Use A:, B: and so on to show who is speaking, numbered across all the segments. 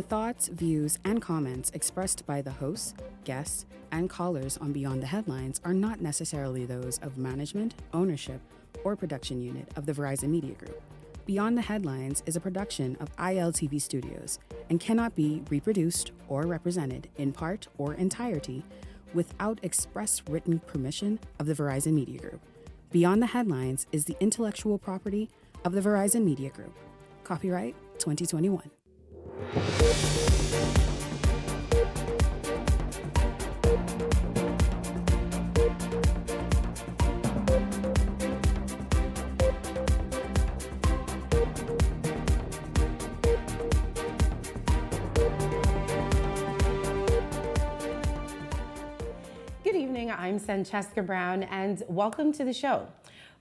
A: The thoughts, views, and comments expressed by the hosts, guests, and callers on Beyond the Headlines are not necessarily those of management, ownership, or production unit of the Verizon Media Group. Beyond the Headlines is a production of ILTV Studios and cannot be reproduced or represented in part or entirety without express written permission of the Verizon Media Group. Beyond the Headlines is the intellectual property of the Verizon Media Group. Copyright 2021.
B: Good evening, I'm Francesca Brown, and welcome to the show.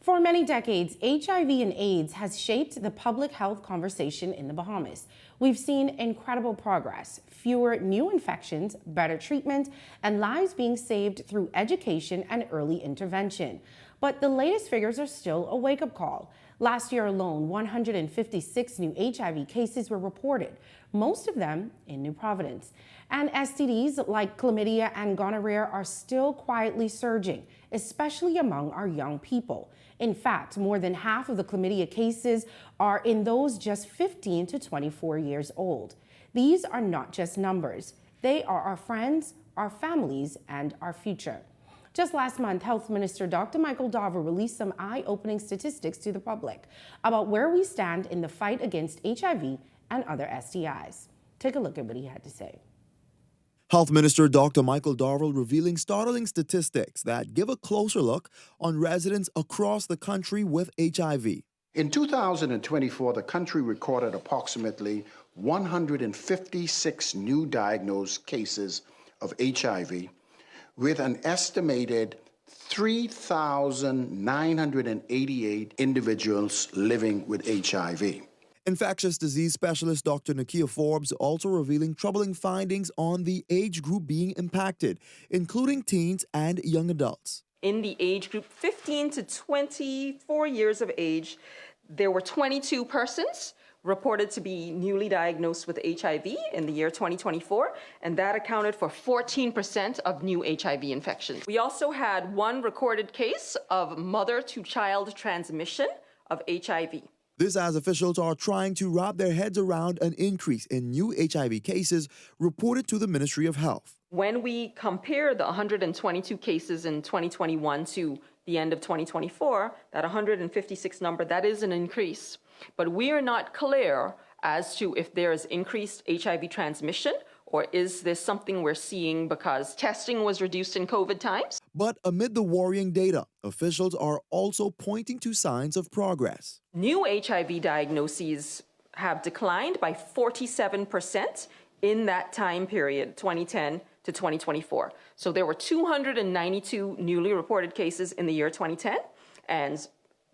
B: For many decades, HIV and AIDS has shaped the public health conversation in the Bahamas. We've seen incredible progress, fewer new infections, better treatment, and lives being saved through education and early intervention. But the latest figures are still a wake-up call. Last year alone, 156 new HIV cases were reported, most of them in New Providence. And STDs like chlamydia and gonorrhea are still quietly surging, especially among our young people. In fact, more than half of the chlamydia cases are in those just 15 to 24 years old. These are not just numbers. They are our friends, our families, and our future. Just last month, Health Minister Dr. Michael Dover released some eye-opening statistics to the public about where we stand in the fight against HIV and other STIs. Take a look at what he had to say.
C: Health Minister Dr. Michael Dover revealing startling statistics that give a closer look on residents across the country with HIV.
D: In 2024, the country recorded approximately 156 new diagnosed cases of HIV, with an estimated 3,988 individuals living with HIV.
C: Infectious disease specialist Dr. Nakia Forbes also revealing troubling findings on the age group being impacted, including teens and young adults.
E: In the age group 15 to 24 years of age, there were 22 persons reported to be newly diagnosed with HIV in the year 2024, and that accounted for 14% of new HIV infections. We also had one recorded case of mother-to-child transmission of HIV.
C: This as officials are trying to wrap their heads around an increase in new HIV cases reported to the Ministry of Health.
E: When we compare the 122 cases in 2021 to the end of 2024, that 156 number, that is an increase. But we are not clear as to if there is increased HIV transmission, or is this something we're seeing because testing was reduced in COVID times?
C: But amid the worrying data, officials are also pointing to signs of progress.
E: New HIV diagnoses have declined by 47% in that time period, 2010 to 2024. So there were 292 newly reported cases in the year 2010, and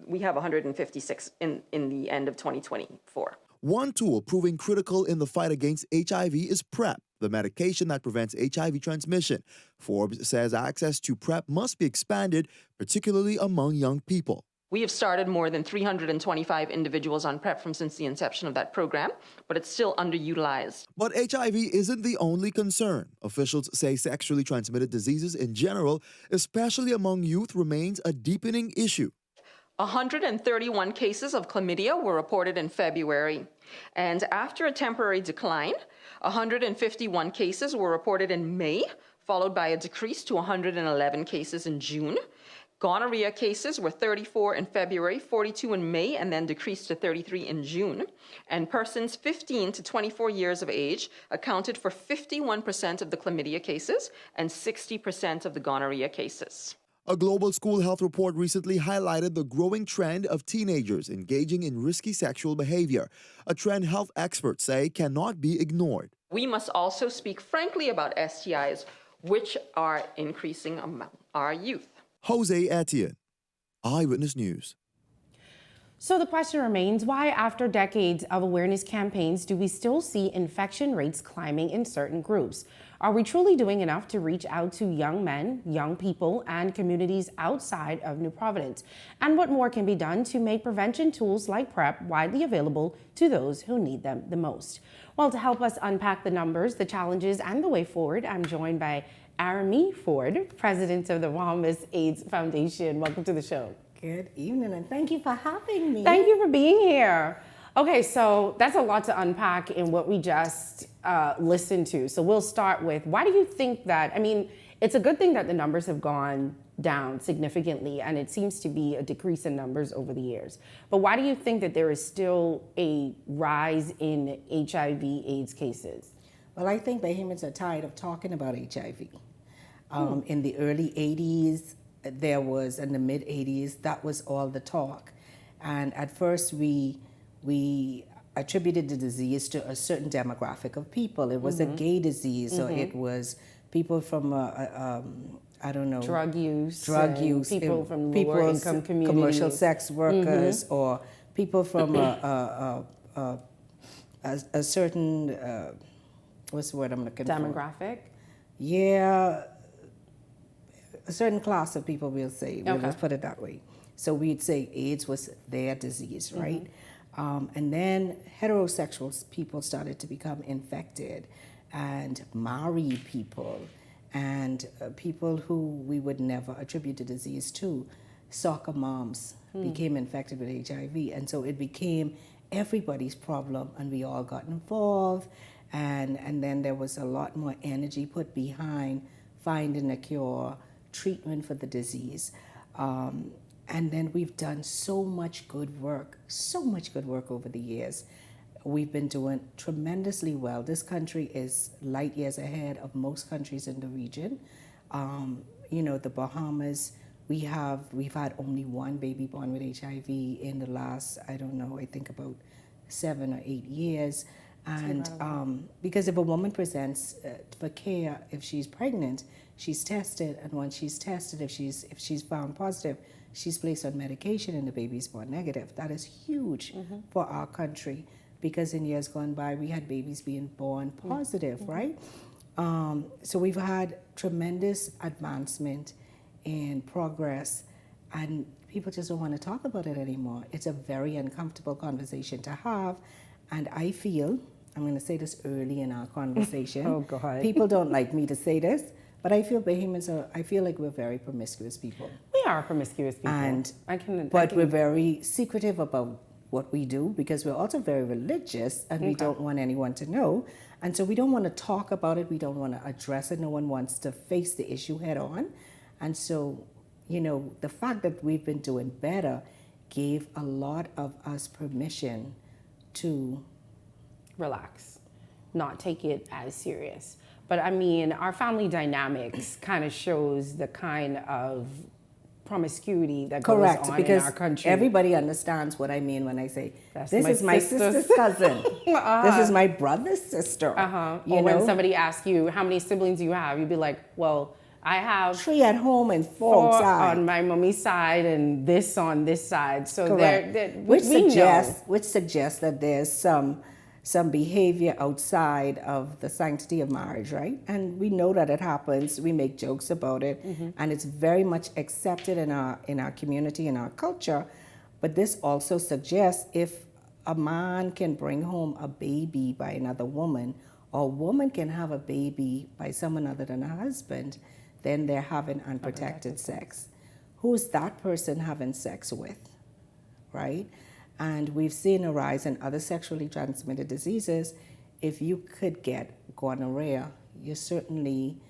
E: we have 156 in the end of 2024.
C: One tool proving critical in the fight against HIV is PrEP, the medication that prevents HIV transmission. Forbes says access to PrEP must be expanded, particularly among young people.
E: We have started more than 325 individuals on PrEP since the inception of that program, but it's still underutilized.
C: But HIV isn't the only concern. Officials say sexually transmitted diseases in general, especially among youth, remains a deepening issue.
E: 131 cases of chlamydia were reported in February, and after a temporary decline, 151 cases were reported in May, followed by a decrease to 111 cases in June. Gonorrhea cases were 34 in February, 42 in May, and then decreased to 33 in June. And persons 15 to 24 years of age accounted for 51% of the chlamydia cases and 60% of the gonorrhea cases.
C: A global school health report recently highlighted the growing trend of teenagers engaging in risky sexual behavior, a trend health experts say cannot be ignored.
E: We must also speak frankly about STIs, which are increasing among our youth.
C: Jose Etienne, Eyewitness News.
B: So the question remains, why after decades of awareness campaigns do we still see infection rates climbing in certain groups? Are we truly doing enough to reach out to young men, young people, and communities outside of New Providence? And what more can be done to make prevention tools like PrEP widely available to those who need them the most? Well, to help us unpack the numbers, the challenges, and the way forward, I'm joined by Aramie Ford, president of the Bahamas AIDS Foundation. Welcome to the show.
F: Good evening, and thank you for having me.
B: Thank you for being here. Okay, so that's a lot to unpack in what we just listened to. So we'll start with, why do you think that, I mean, it's a good thing that the numbers have gone down significantly, and it seems to be a decrease in numbers over the years. But why do you think that there is still a rise in HIV/AIDS cases?
F: Well, I think Bahamians are tired of talking about HIV. In the early 80s, there was, in the mid 80s, that was all the talk. And at first we attributed the disease to a certain demographic of people. It was a gay disease, or it was people from, I don't know.
B: Drug use. People from lower income communities.
F: Commercial sex workers, or people from a certain, what's the word I'm looking for?
B: Demographic?
F: Yeah. A certain class of people, we'll say, we'll just put it that way. So we'd say AIDS was their disease, right? And then heterosexual people started to become infected, and married people, and people who we would never attribute the disease to. Soccer moms became infected with HIV, and so it became everybody's problem, and we all got involved, and then there was a lot more energy put behind finding a cure, treatment for the disease. And then we've done so much good work over the years. We've been doing tremendously well. This country is light years ahead of most countries in the region. You know, the Bahamas, we've had only one baby born with HIV in the last, I don't know, I think about 7 or 8 years. And because if a woman presents for care, if she's pregnant, she's tested, and once she's tested, if she's found positive, she's placed on medication and the baby's born negative. That is huge for our country, because in years gone by, we had babies being born positive, right? So we've had tremendous advancement and progress, and people just don't want to talk about it anymore. It's a very uncomfortable conversation to have, and I feel, I'm going to say this early in our conversation.
B: Oh, God.
F: People don't like me to say this, but I feel Bahamians I feel like we're very promiscuous people.
B: We are promiscuous people.
F: But we're very secretive about what we do, because we're also very religious, and we don't want anyone to know. And so we don't want to talk about it. We don't want to address it. No one wants to face the issue head on. And so, you know, the fact that we've been doing better gave a lot of us permission to
B: relax, not take it as serious. But I mean, our family dynamics kind of shows the kind of promiscuity that goes on in our country.
F: Everybody understands what I mean when I say, this is my sister's cousin. This is my brother's sister.
B: Or when somebody asks you, how many siblings do you have? You'd be like, well, I have
F: 3 at home and 4 outside.
B: On my mommy's side and this on this side. So
F: which suggests that there's some behavior outside of the sanctity of marriage, right? And we know that it happens. We make jokes about it, and it's very much accepted in our community, in our culture. But this also suggests, if a man can bring home a baby by another woman, or a woman can have a baby by someone other than her husband, then they're having unprotected sex. Who's that person having sex with, right? And we've seen a rise in other sexually transmitted diseases. If you could get gonorrhea, you're certainly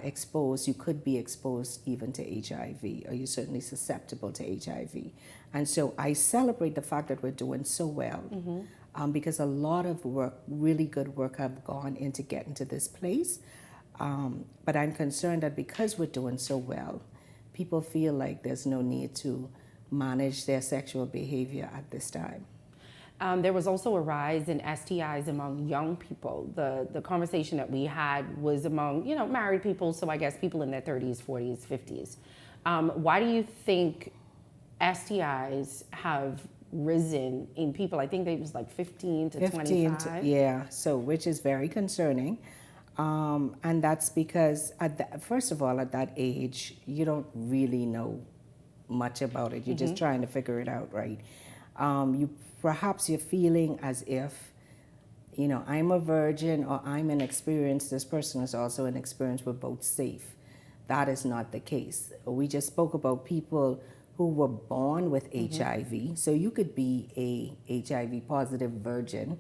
F: exposed. You could be exposed even to HIV, or you're certainly susceptible to HIV. And so I celebrate the fact that we're doing so well, because a lot of work, really good work, have gone into getting to this place. But I'm concerned that because we're doing so well, people feel like there's no need to manage their sexual behavior at this time.
B: There was also a rise in STIs among young people. The conversation that we had was among, married people, so I guess people in their 30s, 40s, 50s. Why do you think STIs have risen in people. I think it was like 15 to 25.
F: Yeah, so which is very concerning. And that's because, first of all, at that age, you don't really know much about it. You're just trying to figure it out, right? Perhaps you're feeling as if, I'm a virgin or I'm inexperienced. This person is also inexperienced. We're both safe. That is not the case. We just spoke about people who were born with HIV. So you could be a HIV positive virgin.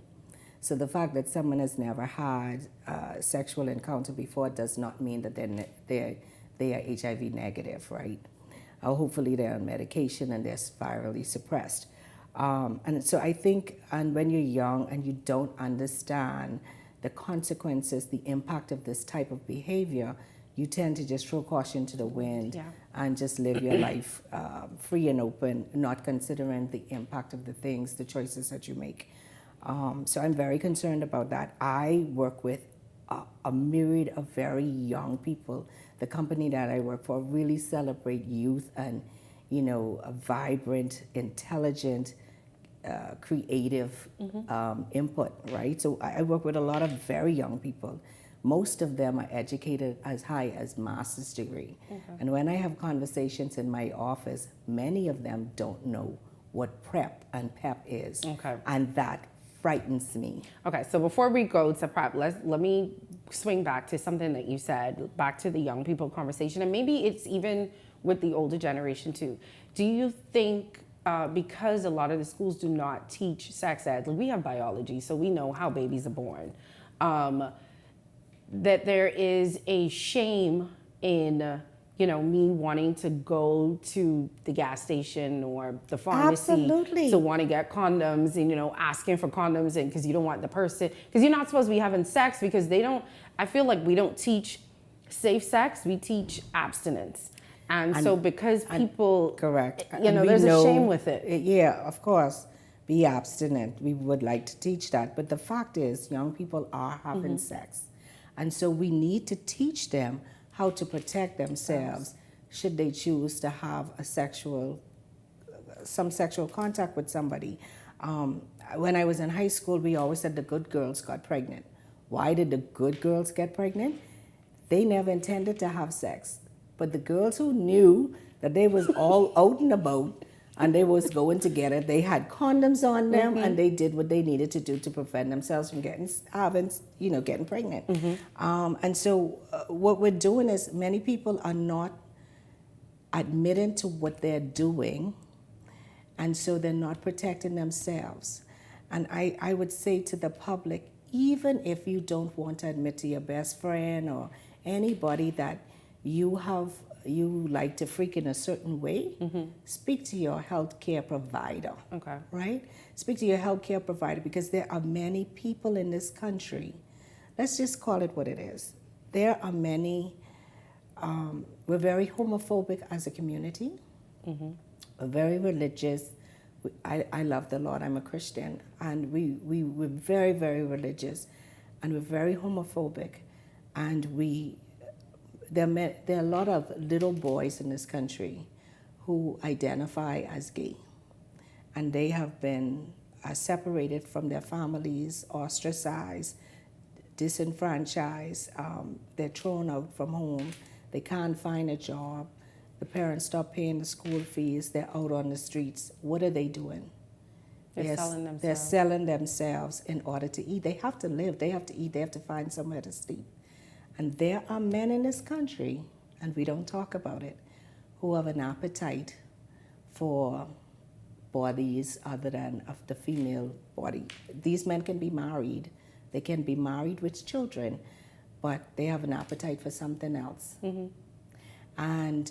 F: So the fact that someone has never had a sexual encounter before does not mean that they are HIV negative, right? Hopefully they're on medication and they're virally suppressed. And so I think, and when you're young and you don't understand the consequences, the impact of this type of behavior, you tend to just throw caution to the wind and just live your life free and open, not considering the impact of the things, the choices that you make. So I'm very concerned about that. I work with a myriad of very young people. The company that I work for really celebrate youth and, a vibrant, intelligent, creative input, right? So I work with a lot of very young people. Most of them are educated as high as master's degree. And when I have conversations in my office, many of them don't know what PrEP and PEP is. And that frightens me.
B: Okay, so before we go to PrEP, let me swing back to something that you said, back to the young people conversation, and maybe it's even with the older generation too. Do you think, because a lot of the schools do not teach sex ed, like we have biology, so we know how babies are born, that there is a shame in me wanting to go to the gas station or the pharmacy to want to get condoms and, asking for condoms, and because you don't want the person, because you're not supposed to be having sex, because I feel like we don't teach safe sex, we teach abstinence. And so because people,
F: correct,
B: there's a shame with it.
F: Yeah, of course, be abstinent. We would like to teach that. But the fact is, young people are having sex. And so we need to teach them how to protect themselves should they choose to have some sexual contact with somebody. When I was in high school, we always said the good girls got pregnant. Why did the good girls get pregnant? They never intended to have sex. But the girls who knew that they was all out and about and they was going to get it, they had condoms on them and they did what they needed to do to prevent themselves from getting pregnant. And so what we're doing is many people are not admitting to what they're doing, and so they're not protecting themselves. And I would say to the public, even if you don't want to admit to your best friend or anybody that you like to freak in a certain way, speak to your healthcare provider. Right? Speak to your healthcare provider, because there are many people in this country. Let's just call it what it is. There are many. We're very homophobic as a community. We're very religious. I love the Lord. I'm a Christian, and we're very, very religious, and we're very homophobic, and there are a lot of little boys in this country who identify as gay, and they have been separated from their families, ostracized, disenfranchised. They're thrown out from home. They can't find a job. The parents stop paying the school fees. They're out on the streets. What are they doing?
B: They're selling themselves.
F: They're selling themselves in order to eat. They have to live. They have to eat. They have to find somewhere to sleep. And there are men in this country, and we don't talk about it, who have an appetite for bodies other than of the female body. These men can be married. They can be married with children, but they have an appetite for something else. And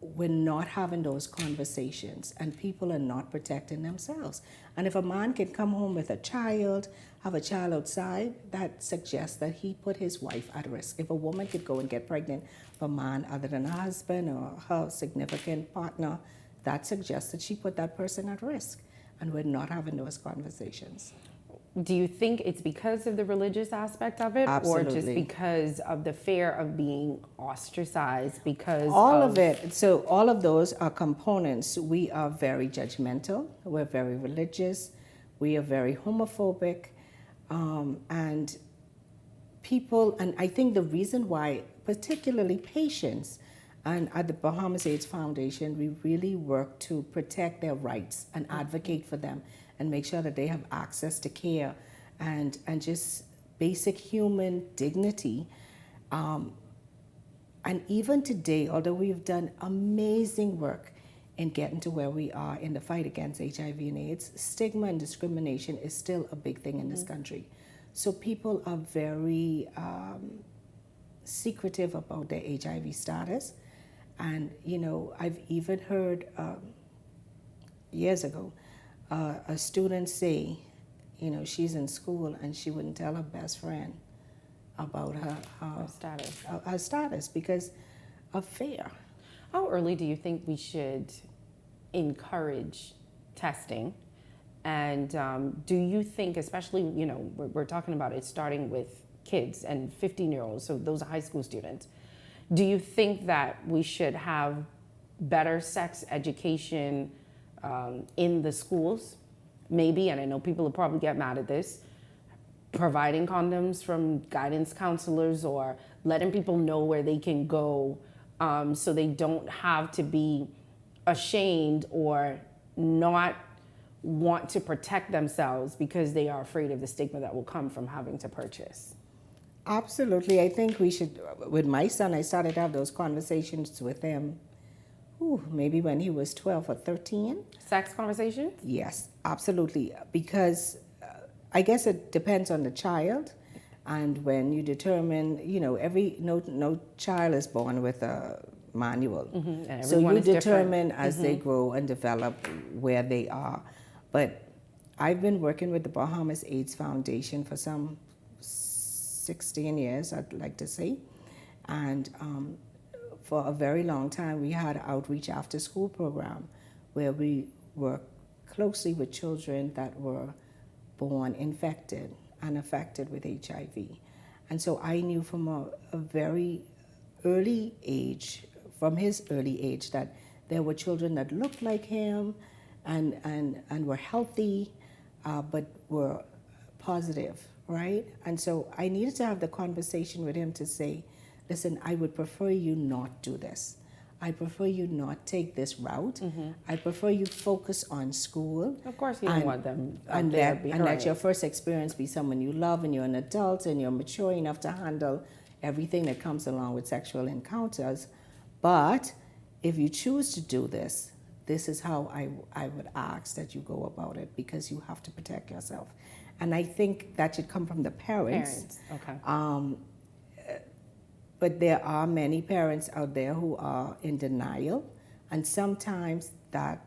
F: we're not having those conversations, and people are not protecting themselves. And if a man can come home with a child, have a child outside, that suggests that he put his wife at risk. If a woman could go and get pregnant for a man other than her husband or her significant partner, that suggests that she put that person at risk. And we're not having those conversations.
B: Do you think it's because of the religious aspect of it,
F: Absolutely.
B: or just because of the fear of being ostracized? Because
F: all of it. So all of those are components. We are very judgmental. We're very religious. We are very homophobic, and people. And I think the reason why, particularly patients, and at the Bahamas AIDS Foundation, we really work to protect their rights and advocate for them and make sure that they have access to care and just basic human dignity. And even today, although we've done amazing work in getting to where we are in the fight against HIV and AIDS, stigma and discrimination is still a big thing in this country. So people are very secretive about their HIV status. And, you know, I've even heard years ago, a student say, you know, she's in school and she wouldn't tell her best friend about her status because of fear.
B: How early do you think we should encourage testing? And do you think, especially, you know, we're talking about it starting with kids and 15-year-olds, so those are high school students. Do you think that we should have better sex education in the schools? Maybe, and I know people will probably get mad at this, providing condoms from guidance counselors or letting people know where they can go so they don't have to be ashamed or not want to protect themselves because they are afraid of the stigma that will come from having to purchase.
F: Absolutely. I think we should, with my son, I started to have those conversations with him, maybe when he was 12 or 13.
B: Sex conversations?
F: Yes, absolutely. Because I guess it depends on the child. And when you determine, you know, no child is born with a manual.
B: Mm-hmm.
F: So you determine as they grow and develop where they are. But I've been working with the Bahamas AIDS Foundation for some 16 years, I'd like to say. And for a very long time, we had an outreach after school program where we worked closely with children that were born infected and affected with HIV. And so I knew from a very early age, from his early age, that there were children that looked like him and were healthy, but were positive, right? And so I needed to have the conversation with him to say, listen, I would prefer you not do this. I prefer you not take this route. Mm-hmm. I prefer you focus on school.
B: Of course, you don't want them
F: and let your first experience be someone you love, and you're an adult and you're mature enough to handle everything that comes along with sexual encounters. But if you choose to do this, this is how I would ask that you go about it, because you have to protect yourself. And I think that should come from the parents.
B: Okay.
F: But there are many parents out there who are in denial, and sometimes that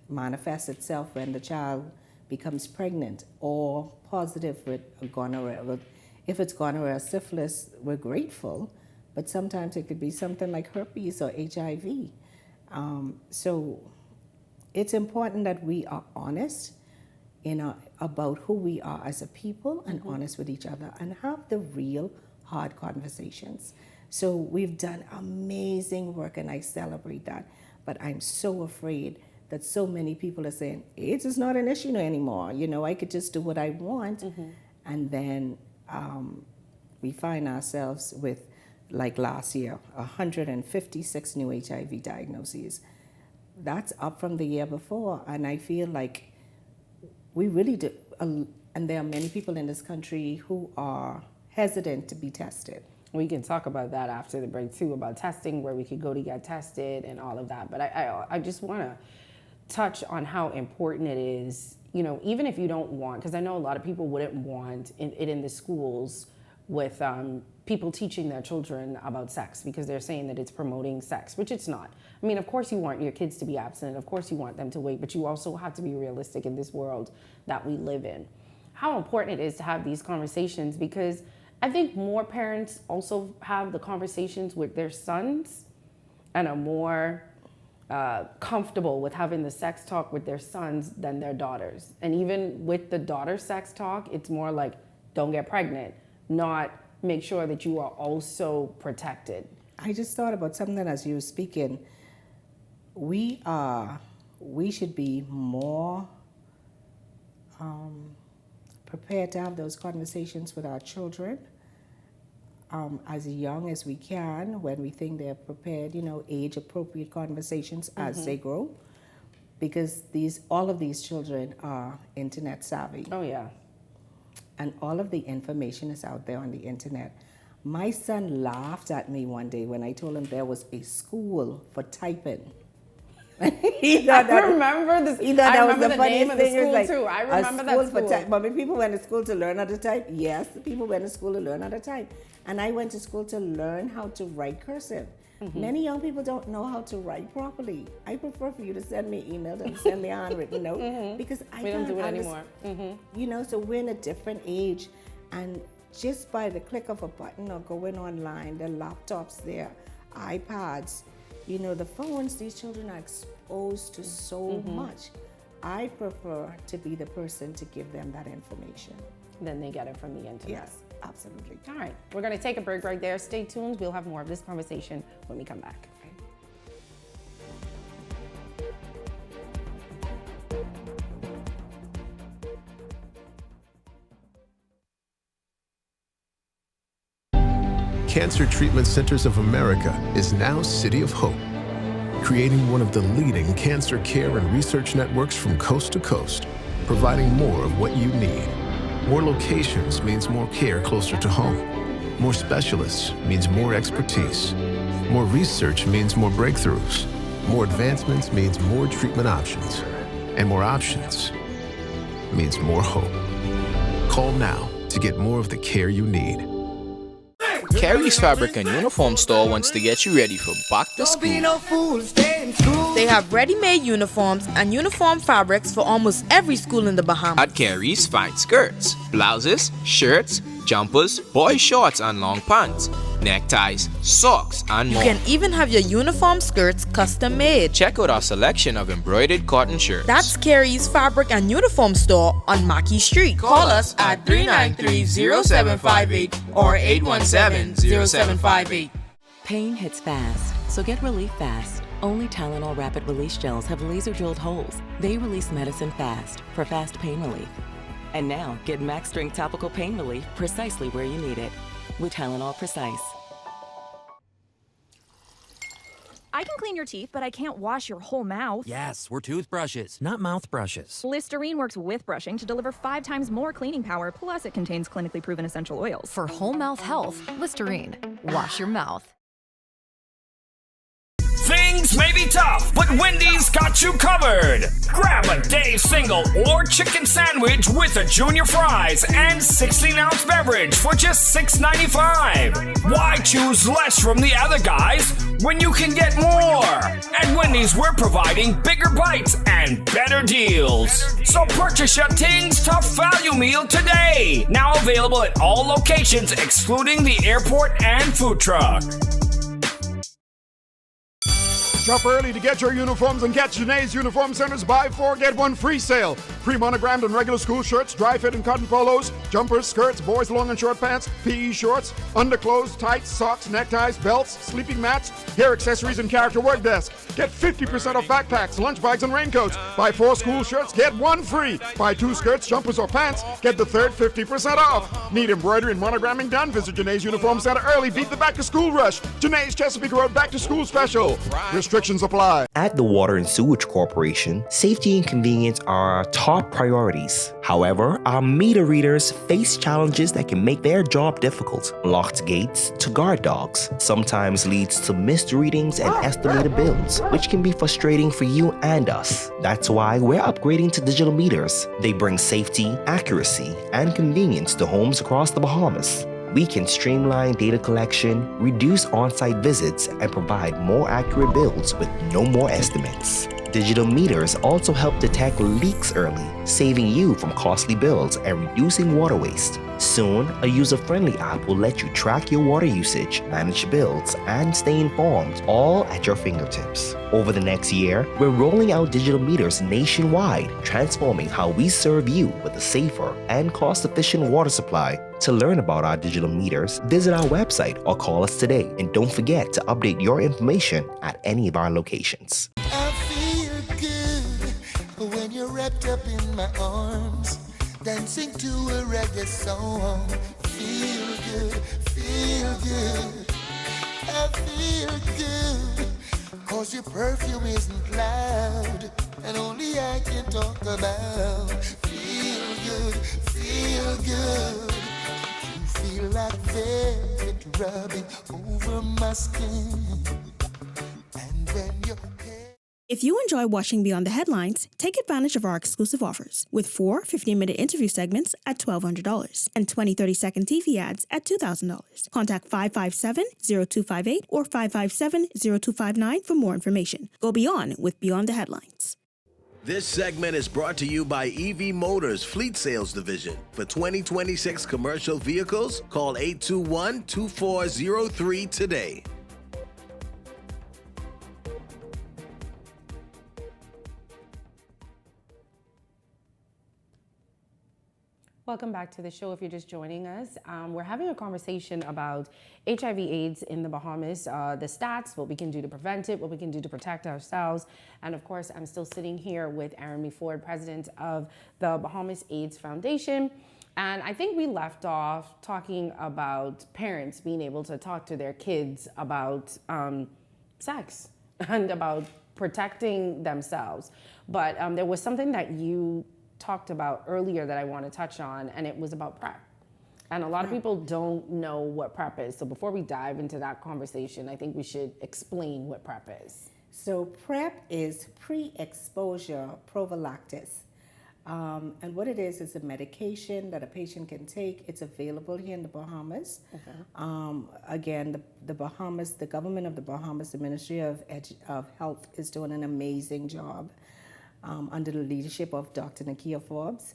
F: manifests itself when the child becomes pregnant or positive with gonorrhea. If it's gonorrhea, syphilis, we're grateful, but sometimes it could be something like herpes or HIV. So it's important that we are honest about who we are as a people, and honest with each other, and have the real hard conversations. So we've done amazing work, and I celebrate that. But I'm so afraid that so many people are saying, AIDS is not an issue anymore. You know, I could just do what I want. Mm-hmm. And then we find ourselves with, like last year, 156 new HIV diagnoses. That's up from the year before. And I feel like we really do. And there are many people in this country who are hesitant to be tested.
B: We can talk about that after the break too, about testing, where we could go to get tested and all of that. But I just want to touch on how important it is, you know, even if you don't want, because I know a lot of people wouldn't want it in the schools with people teaching their children about sex, because they're saying that it's promoting sex, which it's not. I mean, of course you want your kids to be abstinent, of course you want them to wait, but you also have to be realistic in this world that we live in. How important it is to have these conversations, because I think more parents also have the conversations with their sons and are more comfortable with having the sex talk with their sons than their daughters. And even with the daughter sex talk, it's more like, don't get pregnant, not make sure that you are also protected.
F: I just thought about something as you were speaking. We should be more prepared to have those conversations with our children as young as we can, when we think they're prepared, age-appropriate conversations as they grow, because all of these children are internet savvy.
B: Oh, yeah.
F: And all of the information is out there on the internet. My son laughed at me one day when I told him there was a school for typing. He thought that,
B: I remember this.
F: He thought
B: I
F: that was
B: remember
F: the
B: the name
F: funniest
B: of the
F: thing.
B: school
F: Like,
B: too. I remember that school.
F: But people went to school to learn how to type. Yes, people went to school to learn how to type. And I went to school to learn how to write cursive. Many young people don't know how to write properly. I prefer for you to send me an email than send me a handwritten note because I
B: We don't do it anymore.
F: So we're in a different age, and just by the click of a button or going online, the laptops there, iPads, the phones, these children are exposed to so much. I prefer to be the person to give them that information.
B: Then they get it from the internet.
F: Yes, absolutely.
B: All right, we're going to take a break right there. Stay tuned. We'll have more of this conversation when we come back.
G: Cancer Treatment Centers of America is now City of Hope, creating one of the leading cancer care and research networks from coast to coast, providing more of what you need. More locations means more care closer to home. More specialists means more expertise. More research means more breakthroughs. More advancements means more treatment options. And more options means more hope. Call now to get more of the care you need.
H: Carrie's Fabric and Uniform Store wants to get you ready for back to school.
I: They have ready-made uniforms and uniform fabrics for almost every school in the Bahamas.
H: At Carrie's, find skirts, blouses, shirts, jumpers, boy shorts and long pants, neckties, socks, and more.
I: You can even have your uniform skirts custom made.
H: Check out our selection of embroidered cotton shirts.
I: That's Carrie's Fabric and Uniform Store on Mackey Street.
H: Call us at 393-0758 or 817-0758.
J: Pain hits fast, so get relief fast. Only Tylenol Rapid Release Gels have laser-drilled holes. They release medicine fast for fast pain relief. And now, get max strength topical pain relief precisely where you need it with Tylenol Precise.
K: I can clean your teeth, but I can't wash your whole mouth.
L: Yes, we're toothbrushes, not mouth brushes.
K: Listerine works with brushing to deliver 5 times more cleaning power, plus it contains clinically proven essential oils.
M: For whole mouth health, Listerine. Wash your mouth.
N: Things may be tough, but Wendy's got you covered. Grab a day single or chicken sandwich with a junior fries and 16-ounce beverage for just $6.95. Why choose less from the other guys when you can get more? At Wendy's, we're providing bigger bites and better deals. So purchase your Tings Tough Value Meal today. Now available at all locations excluding the airport and food truck.
O: Shop early to get your uniforms and catch Janae's Uniform Center's buy 4 get 1 free sale. Pre-monogrammed and regular school shirts, dry fit and cotton polos, jumpers, skirts, boys long and short pants, PE shorts, underclothes, tights, socks, neckties, belts, sleeping mats, hair accessories, and character work desk. Get 50% off backpacks, lunch bags, and raincoats. Buy 4 school shirts, get 1 free. Buy 2 skirts, jumpers, or pants, get the third 50% off. Need embroidery and monogramming done? Visit Janae's Uniform Center early. Beat the back to school rush. Janae's Chesapeake Road back to school special. Restrictions apply.
P: At the Water and Sewage Corporation, safety and convenience are our top priorities. However, our meter readers face challenges that can make their job difficult. Locked gates to guard dogs sometimes leads to missed readings and estimated bills, which can be frustrating for you and us. That's why we're upgrading to digital meters. They bring safety, accuracy, and convenience to homes across the Bahamas. We can streamline data collection, reduce on-site visits, and provide more accurate bills with no more estimates. Digital meters also help detect leaks early, saving you from costly bills and reducing water waste. Soon, a user-friendly app will let you track your water usage, manage bills, and stay informed, all at your fingertips. Over the next year, we're rolling out digital meters nationwide, transforming how we serve you with a safer and cost-efficient water supply. To learn about our digital meters, visit our website or call us today. And don't forget to update your information at any of our locations.
Q: I feel good when you're wrapped up in my arms, dancing to a reggae song. Feel good, feel good. I feel good, cause your perfume isn't loud, and only I can talk about. Feel good, feel good. You feel like velvet rubbing over my skin. And when your
R: If you enjoy watching Beyond the Headlines, take advantage of our exclusive offers with 4 15-minute interview segments at $1,200 and 20 30-second TV ads at $2,000. Contact 557-0258 or 557-0259 for more information. Go beyond with Beyond the Headlines.
S: This segment is brought to you by EV Motors Fleet Sales Division. For 2026 commercial vehicles, call 821-2403 today.
B: Welcome back to the show. If you're just joining us, we're having a conversation about HIV/AIDS in the Bahamas, the stats, what we can do to prevent it, what we can do to protect ourselves. And of course, I'm still sitting here with Aaron Ford, president of the Bahamas AIDS Foundation. And I think we left off talking about parents being able to talk to their kids about sex and about protecting themselves. But there was something that you talked about earlier that I want to touch on, and it was about PrEP. And a lot of people don't know what PrEP is. So before we dive into that conversation, I think we should explain what PrEP is.
F: So PrEP is pre-exposure prophylaxis. And what it is a medication that a patient can take. It's available here in the Bahamas. Okay. Again, the Bahamas, the government of the Bahamas, the Ministry of Health is doing an amazing job under the leadership of Dr. Nakia Forbes,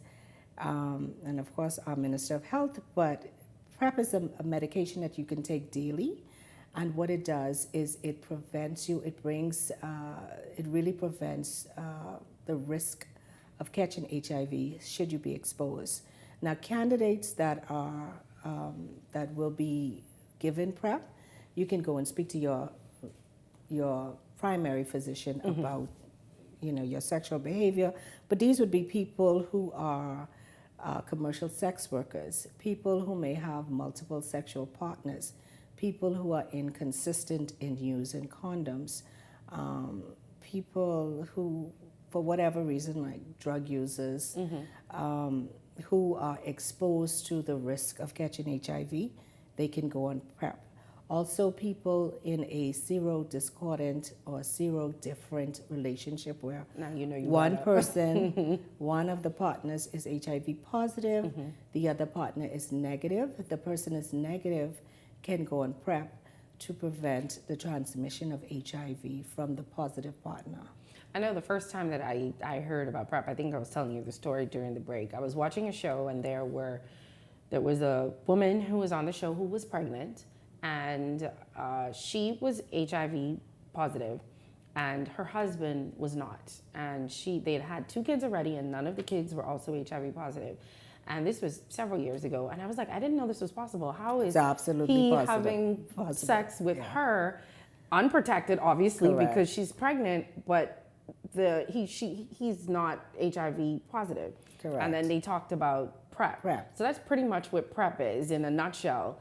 F: and of course our Minister of Health. But PrEP is a medication that you can take daily, and what it does is it prevents you, it really prevents the risk of catching HIV should you be exposed. Now, candidates that are that will be given PrEP, you can go and speak to your primary physician about your sexual behavior, but these would be people who are commercial sex workers, people who may have multiple sexual partners, people who are inconsistent in using condoms, people who, for whatever reason, like drug users, who are exposed to the risk of catching HIV, they can go on PrEP. Also, people in a serodiscordant or serodifferent relationship where one person, one of the partners is HIV positive, the other partner is negative. The person is negative can go on PrEP to prevent the transmission of HIV from the positive partner.
B: I know the first time that I heard about PrEP, I think I was telling you the story during the break. I was watching a show, and there was a woman who was on the show who was pregnant, and she was HIV positive, and her husband was not. And they had 2 kids already, and none of the kids were also HIV positive. And this was several years ago, and I was like, I didn't know this was possible. How is he having sex with her, unprotected, obviously, because she's pregnant, but he's not HIV positive. Correct. And then they talked about PrEP. So that's pretty much what PrEP is in a nutshell.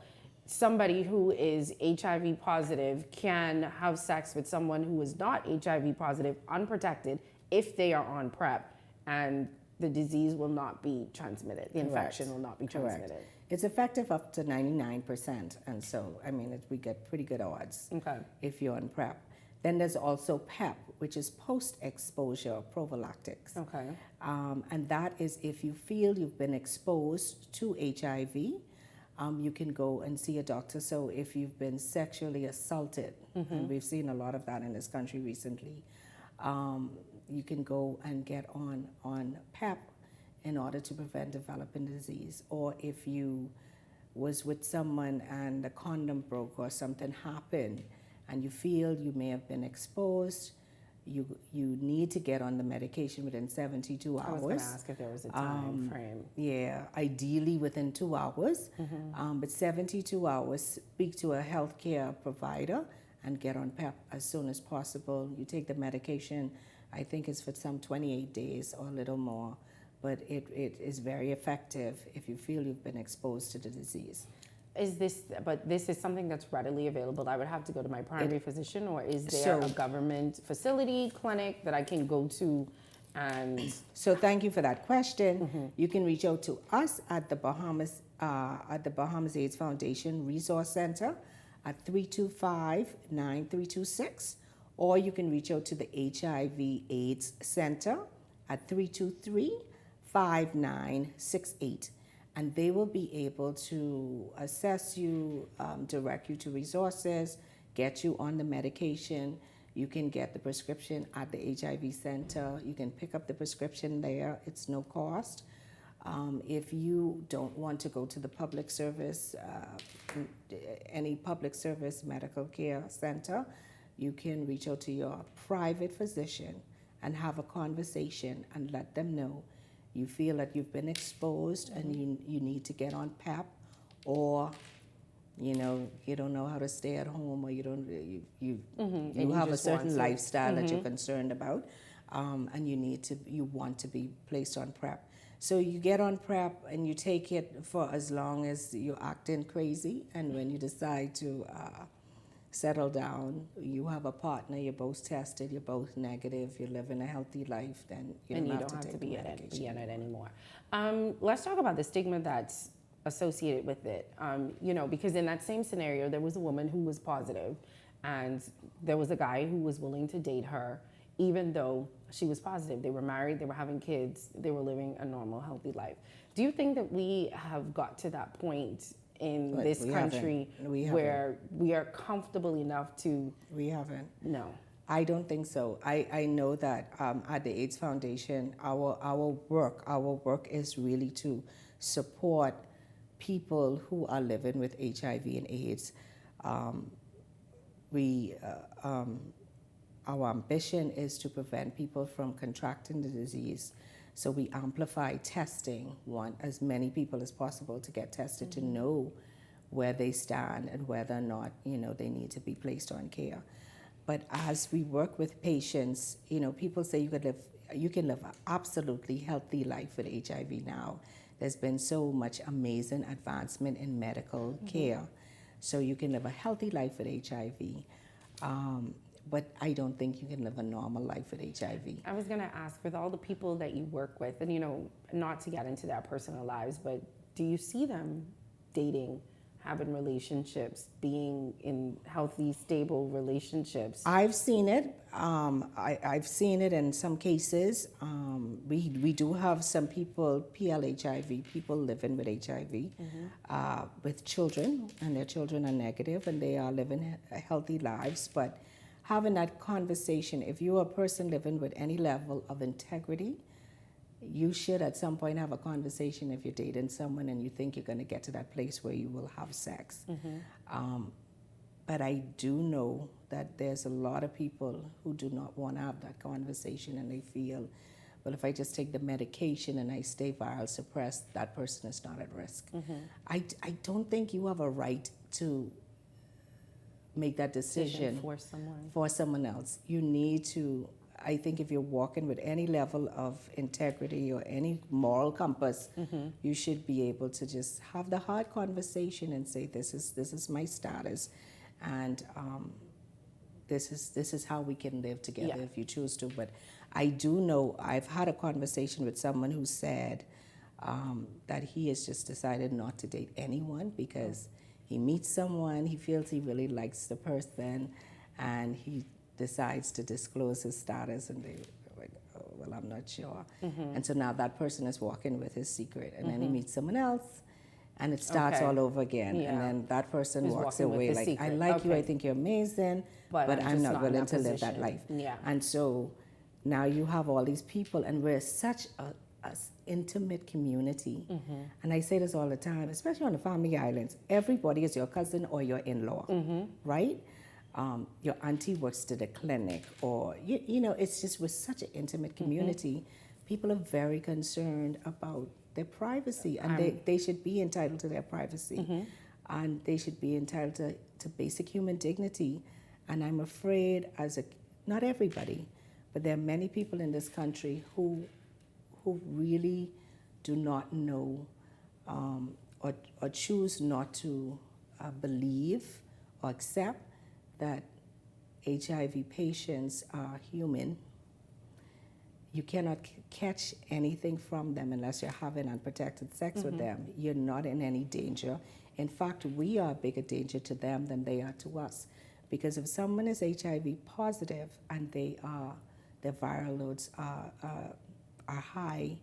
B: Somebody who is HIV positive can have sex with someone who is not HIV positive, unprotected, if they are on PrEP, and the disease will not be transmitted. The infection will not be transmitted.
F: It's effective up to 99%, and so, I mean, we get pretty good odds if you're on PrEP. Then there's also PEP, which is post-exposure prophylactics. And that is if you feel you've been exposed to HIV, you can go and see a doctor. So if you've been sexually assaulted, and we've seen a lot of that in this country recently, you can go and get on PEP in order to prevent developing disease. Or if you was with someone and the condom broke or something happened and you feel you may have been exposed, you need to get on the medication within 72 hours.
B: I was going to ask if there was a time frame.
F: Yeah, ideally within 2 hours, but 72 hours, speak to a healthcare provider and get on PEP as soon as possible. You take the medication, I think it's for some 28 days or a little more, but it is very effective if you feel you've been exposed to the disease.
B: But this is something that's readily available. I would have to go to my primary physician, or is there a government facility, clinic that I can go to? And
F: so thank you for that question. You can reach out to us at the Bahamas AIDS Foundation Resource Center at 325-9326, or you can reach out to the HIV AIDS Center at 323-5968. And they will be able to assess you, direct you to resources, get you on the medication. You can get the prescription at the HIV center. You can pick up the prescription there. It's no cost. If you don't want to go to the public service, any public service medical care center, you can reach out to your private physician and have a conversation and let them know you feel that you've been exposed and you need to get on PEP, or you don't know how to stay at home, or you have a certain lifestyle that you're concerned about, and you want to be placed on PrEP. So you get on PrEP and you take it for as long as you're acting crazy, and when you decide to settle down, you have a partner, you're both tested, you're both negative, you're living a healthy life, then you don't have to be in it
B: anymore. Let's talk about the stigma that's associated with it. Because in that same scenario, there was a woman who was positive, and there was a guy who was willing to date her, even though she was positive. They were married, they were having kids, they were living a normal, healthy life. Do you think that we have got to that point in this country where we are comfortable enough to...
F: We haven't.
B: No.
F: I don't think so. I know that at the AIDS Foundation, our work is really to support people who are living with HIV and AIDS. Our ambition is to prevent people from contracting the disease. So we amplify testing, want as many people as possible to get tested to know where they stand and whether or not, they need to be placed on care. But as we work with patients, people say you can live an absolutely healthy life with HIV now. There's been so much amazing advancement in medical care. So you can live a healthy life with HIV. But I don't think you can live a normal life with HIV.
B: I was going to ask, with all the people that you work with, and not to get into their personal lives, but do you see them dating, having relationships, being in healthy, stable relationships?
F: I've seen it. I've seen it in some cases. We do have some people, PLHIV, people living with HIV, with children, and their children are negative, and they are living healthy lives. But having that conversation, if you're a person living with any level of integrity, you should at some point have a conversation if you're dating someone and you think you're going to get to that place where you will have sex. But I do know that there's a lot of people who do not want to have that conversation, and they feel, well, if I just take the medication and I stay viral suppressed, that person is not at risk. I don't think you have a right to make that decision for someone else. You need to, I think if you're walking with any level of integrity or any moral compass, you should be able to just have the hard conversation and say, this is my status, and this is how we can live together if you choose to. But I do know, I've had a conversation with someone who said that he has just decided not to date anyone because he meets someone, he feels he really likes the person, and he decides to disclose his status, and they're like, oh, well, I'm not sure. And so now that person is walking with his secret, and then he meets someone else, and it starts all over again.
B: Yeah.
F: And then that person
B: Who's
F: walks
B: walking with
F: away
B: the
F: like,
B: secret.
F: I like you, I think you're amazing, but I'm
B: just
F: not
B: in
F: willing
B: that
F: to live that
B: position.
F: life.
B: Yeah.
F: And so now you have all these people, and we're such a intimate community. And I say this all the time, especially on the family islands. Everybody is your cousin or your in-law, right? Your auntie works to the clinic, or you know, it's just, we're such an intimate community. People are very concerned about their privacy, and they should be entitled to their privacy, and they should be entitled to basic human dignity. And I'm afraid, not everybody, but there are many people in this country who really do not know, or choose not to believe or accept that HIV patients are human. You cannot catch anything from them unless you're having unprotected sex with them. You're not in any danger. In fact, we are a bigger danger to them than they are to us. Because if someone is HIV positive and their viral loads are high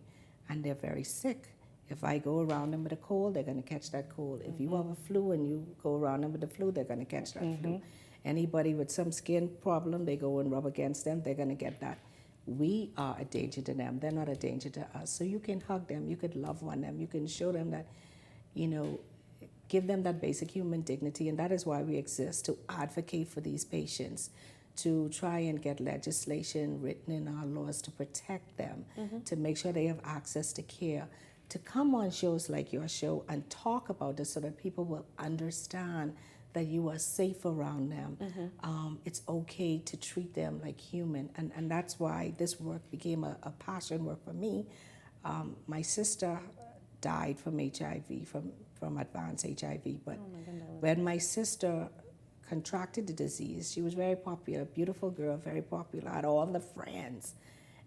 F: and they're very sick, if I go around them with a cold, they're going to catch that cold. If you have a flu and you go around them with the flu, they're going to catch that flu. Anybody with some skin problem, they go and rub against them, they're going to get that. We are a danger to them. They're not a danger to us. So you can hug them, you could love on them, you can show them that, you know, give them that basic human dignity. And that is why we exist, to advocate for these patients, to try and get legislation written in our laws to protect them, to make sure they have access to care, to come on shows like your show and talk about this so that people will understand that you are safe around them. It's okay to treat them like human. And that's why this work became a passion work for me. My sister died from HIV, from advanced HIV. But when my sister contracted the disease, she was very popular, beautiful girl, very popular, had all the friends.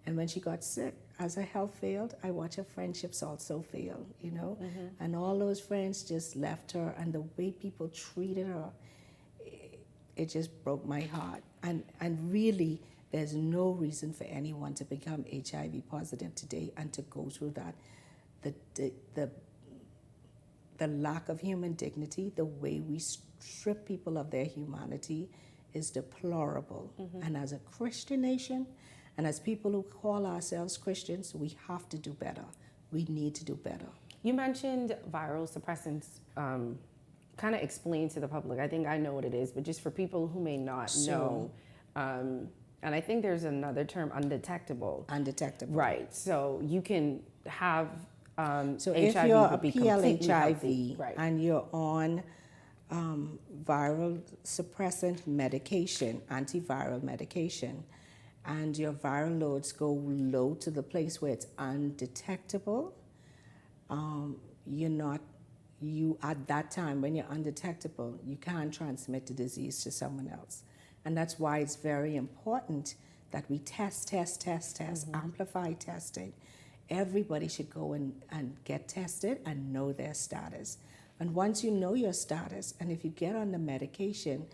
F: And when she got sick, as her health failed, I watched her friendships also fail, you know? And all those friends just left her, and the way people treated her, it just broke my heart. And really, there's no reason for anyone to become HIV positive today and to go through that. The lack of human dignity, the way we strip people of their humanity is deplorable. And as a Christian nation, and as people who call ourselves Christians, we have to do better. We need to do better.
B: You mentioned viral suppressants. Kind of explain to the public. I think I know what it is, but just for people who may not know, and I think there's another term, undetectable.
F: Undetectable.
B: Right. So you can have
F: so
B: HIV,
F: if you're a
B: be
F: PLHIV and you're on viral suppressant medication, antiviral medication, and your viral loads go low to the place where it's undetectable, you at that time when you're undetectable, you can't transmit the disease to someone else. And that's why it's very important that we test, amplify testing. Everybody should go and get tested and know their status. And once you know your status, and if you get on the medication,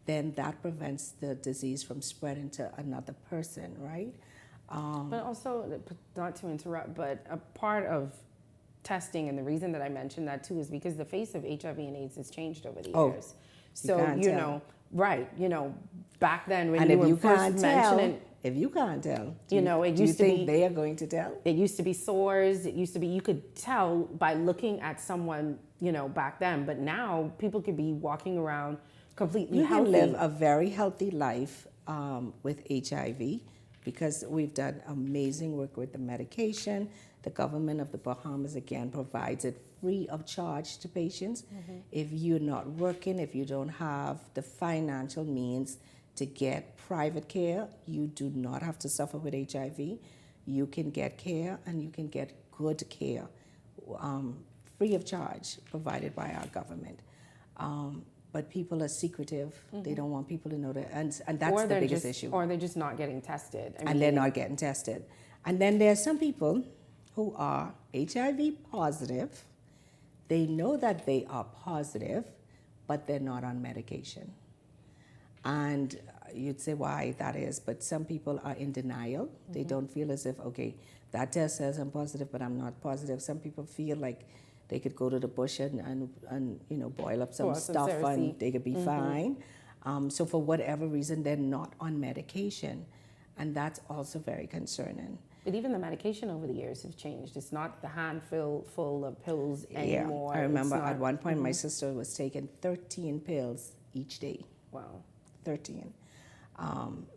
F: then that prevents the disease from spreading to another person, right?
B: But also, not to interrupt, but a part of testing, and the reason that I mentioned that too, is because the face of HIV and AIDS has changed over the years. So, back then when
F: and
B: you
F: if
B: were
F: you
B: first
F: can't
B: mentioning,
F: if you can't tell,
B: it used to be,
F: they are going to tell?
B: It used to be sores. It used to be, you could tell by looking at someone, back then. But now people could be walking around completely healthy.
F: You can live a very healthy life with HIV because we've done amazing work with the medication. The government of the Bahamas, again, provides it free of charge to patients. If you're not working, if you don't have the financial means to get private care, you do not have to suffer with HIV. You can get care, and you can get good care free of charge, provided by our government. But people are secretive. They don't want people to know that, and that's the biggest issue.
B: Or they're just not getting tested.
F: They're not getting tested. And then there are some people who are HIV positive. They know that they are positive, but they're not on medication. And you'd say why that is, but some people are in denial. They don't feel as if, okay, that test says I'm positive, but I'm not positive. Some people feel like They could go to the bush and you know, boil up some stuff and they could be fine. So for whatever reason, they're not on medication. And that's also very concerning.
B: But even the medication over the years have changed. It's not the handful full of pills anymore.
F: I remember at one point my sister was taking 13 pills each day.
B: Wow.
F: 13.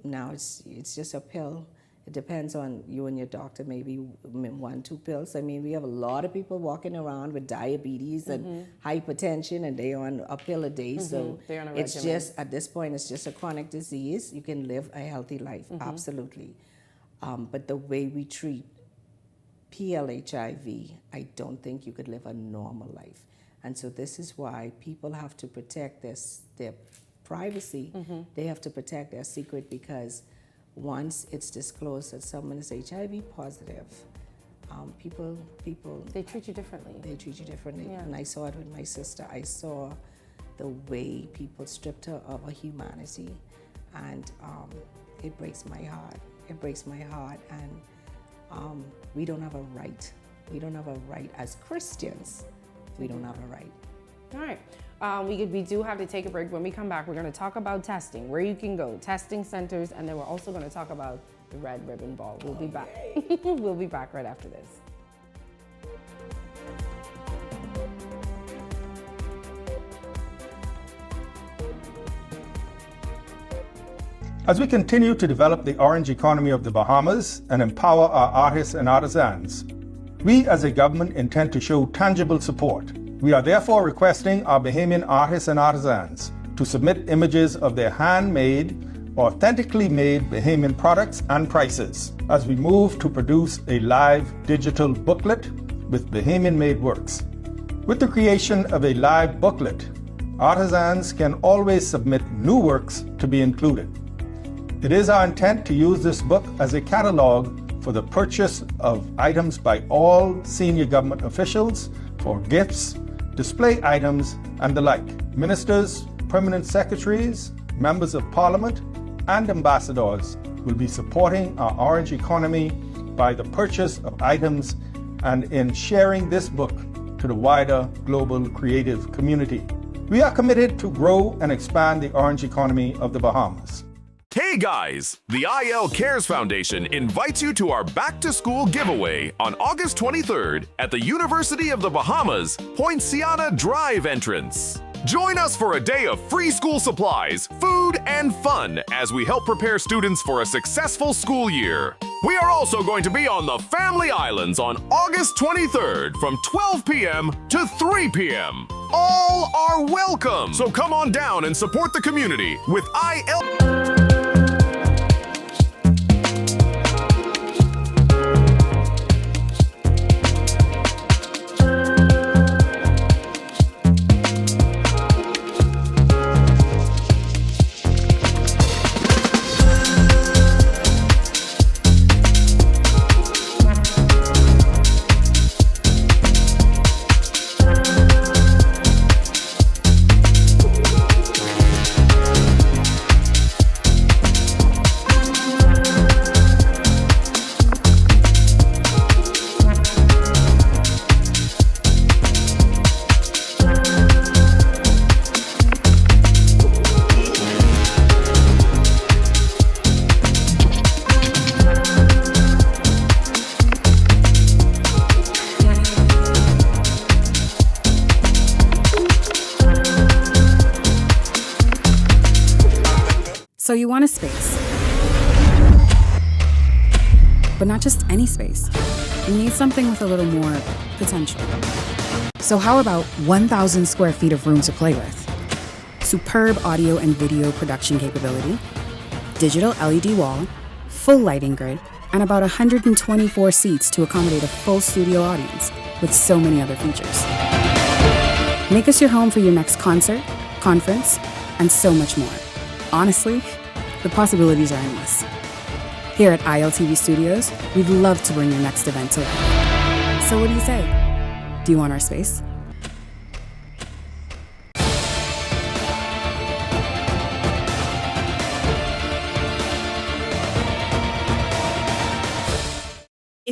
F: Now it's just a pill. It depends on you and your doctor, maybe 1-2 pills. I mean, we have a lot of people walking around with diabetes and hypertension, and they're on a pill a day. So it's just, at this point, it's just a chronic disease. You can live a healthy life, absolutely. But the way we treat PLHIV, I don't think you could live a normal life. And so this is why people have to protect their privacy. They have to protect their secret, because once it's disclosed that someone is HIV positive, people
B: they treat you differently.
F: They treat you differently. Yeah. And I saw it with my sister. I saw the way people stripped her of her humanity, and it breaks my heart. It breaks my heart, and we don't have a right. We don't have a right as Christians. We don't have a right.
B: All right. We do have to take a break. When we come back, we're going to talk about testing, where you can go, testing centers, and then we're also going to talk about the Red Ribbon Ball. We'll be back. We'll be back right after this.
T: As we continue to develop the orange economy of the Bahamas and empower our artists and artisans, we as a government intend to show tangible support. We are therefore requesting our Bahamian artists and artisans to submit images of their handmade, authentically made Bahamian products and prices as we move to produce a live digital booklet with Bahamian-made works. With the creation of a live booklet, artisans can always submit new works to be included. It is our intent to use this book as a catalog for the purchase of items by all senior government officials for gifts, display items, and the like. Ministers, permanent secretaries, members of parliament, and ambassadors will be supporting our orange economy by the purchase of items and in sharing this book to the wider global creative community. We are committed to grow and expand the orange economy of the Bahamas.
U: Hey guys, the IL Cares Foundation invites you to our Back to School giveaway on August 23rd at the University of the Bahamas, Poinciana Drive entrance. Join us for a day of free school supplies, food, and fun as we help prepare students for a successful school year. We are also going to be on the Family Islands on August 23rd from 12 p.m. to 3 p.m. All are welcome, so come on down and support the community with IL.
A: So you want a space, but not just any space. You need something with a little more potential. So how about 1,000 square feet of room to play with? Superb audio and video production capability, digital LED wall, full lighting grid, and about 124 seats to accommodate a full studio audience with so many other features. Make us your home for your next concert, conference, and so much more. Honestly, the possibilities are endless. Here at ILTV Studios, we'd love to bring your next event to life. So what do you say? Do you want our space?